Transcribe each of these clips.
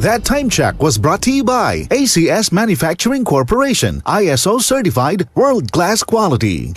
That time check was brought to you by ACS Manufacturing Corporation, ISO certified, world-class quality.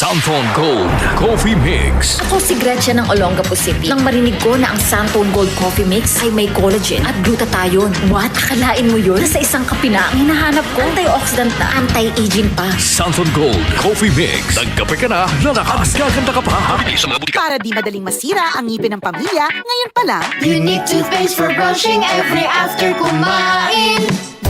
Santon Gold Coffee Mix. Ako si Gretchen ng Olongapo City. Nang marinig ko na ang Santon Gold Coffee Mix ay may collagen at glutathione. What? Akalain mo yun? Nasa isang kape na ang hinahanap ko. Antioxidant na, anti-aging pa. Santon Gold Coffee Mix. Nagkape ka na, lalakas, gaganda ka pa. Sa mga butika. Para di madaling masira ang ngipin ng pamilya, ngayon pa lang, Unique toothpaste for brushing every after kumain.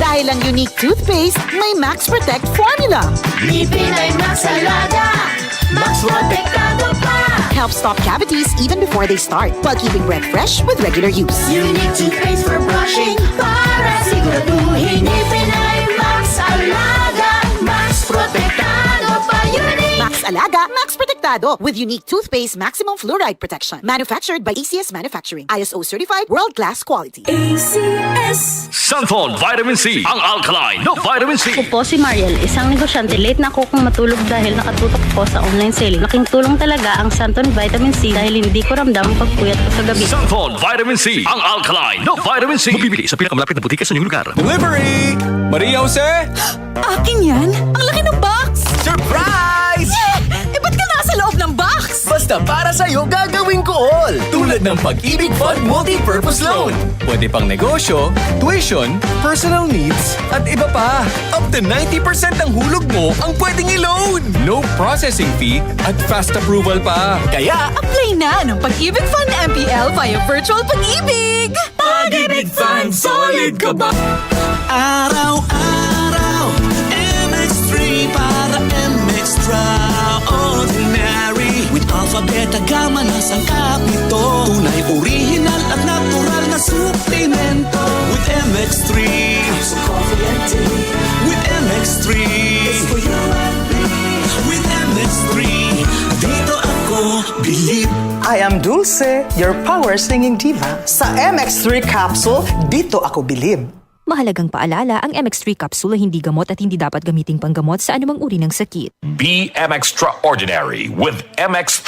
dahil ang Unique Toothpaste may Max Protect Formula. Ngipin ay Max Alaga, Max Protektado pa. Helps stop cavities even before they start, while keeping breath fresh with regular use. Unique toothpaste for brushing para siguraduhin. Ngipin ay Max Alaga, Max Protektado pa. Unique. Max Alaga, Max Protectado with Unique Toothpaste Maximum Fluoride Protection. Manufactured by ACS Manufacturing. ISO certified, world-class quality. Santon Vitamin C. Ang alkaline no vitamin C. Ako po si Mariel, isang negosyante. Late na ako kung matulog dahil nakatutok ko sa online selling. Laking tulong talaga ang Santon Vitamin C dahil hindi ko ramdam ang pagpuyat ko sa gabi. Santon Vitamin C. Ang alkaline no vitamin C. Mabibili sa pinakamalapit na butika sa inyong lugar. Delivery! Maria Jose? Akin yan? Ang laki ng box! Surprise! Ba't ka nasa loob ng box? Basta para sa'yo gagawin ko all. Tulad ng Pag-ibig Fund Multi-Purpose Loan. Pwede pang negosyo, tuition, personal needs, at iba pa. Up to 90% ng hulog mo ang pwedeng i-loan. No processing fee at fast approval pa. Kaya, Apply na ng Pag-ibig Fund MPL via Virtual Pag-ibig! Pag-ibig Fund, solid ka ba? Araw-araw, MX3 para MX-Traordinary. With Alpha-Beta Gamma na sangkap nito. Tunay, original at natural na suplemento. With MX3, so coffee and tea. With MX3, it's for you and me. With MX3, dito ako believe. I am Dulce, your power singing diva. Sa MX3 capsule, dito ako bilib. Mahalagang paalala, ang MX3 capsule ay hindi gamot at hindi dapat gamiting panggamot sa anumang uri ng sakit. Be Extraordinary with MX3.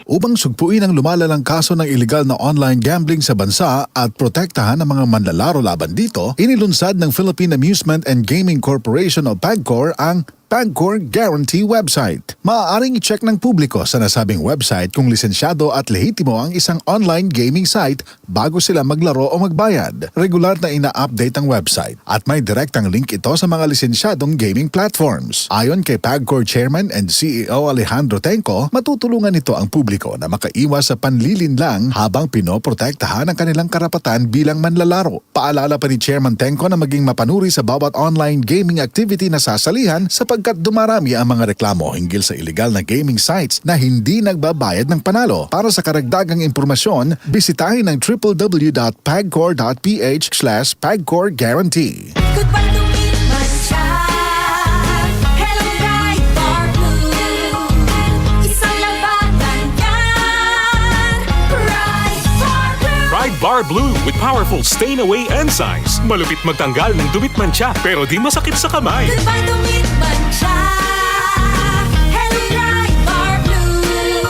Upang sugpuin ang lumalalang kaso ng illegal na online gambling sa bansa at protektahan ang mga manlalaro laban dito, inilunsad ng Philippine Amusement and Gaming Corporation o PAGCOR ang PAGCOR Guarantee website. Maaaring i-check ng publiko sa nasabing website kung lisensyado at lehitimo ang isang online gaming site bago sila maglaro o magbayad. Regular na ina-update ang website at may direktang link ito sa mga lisensyadong gaming platforms. Ayon kay PAGCOR Chairman and CEO Alejandro Tenco, matutulungan nito ang publiko na makaiwas sa panlilinlang habang pinoprotektahan ang kanilang karapatan bilang manlalaro. Paalala pa ni Chairman Tenco na maging mapanuri sa bawat online gaming activity na sasalihan sapagkat dumarami ang mga reklamo hinggil sa illegal na gaming sites na hindi nagbabayad ng panalo. Para sa karagdagang impormasyon, bisitahin ang www.pagcor.ph/pagcorguarantee. Goodbye to meet my child. Hello, bright bar blue. Isang labatan yan. Bright bar blue. Pride Bar Blue with powerful stain-away enzymes. Malupit magtanggal ng dumit mancha pero di masakit sa kamay. Goodbye to meet my child. Hello, bright bar blue.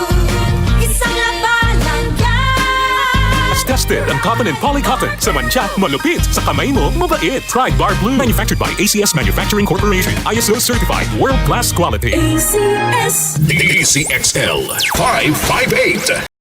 Isang labanan yan. As tested ang cotton and polycotton. Sa mancha, malupit. Sa kamay mo, mabait. Pride Bar Blue. Manufactured by ACS Manufacturing Corporation. ISO certified. World-class quality. DCXL 558.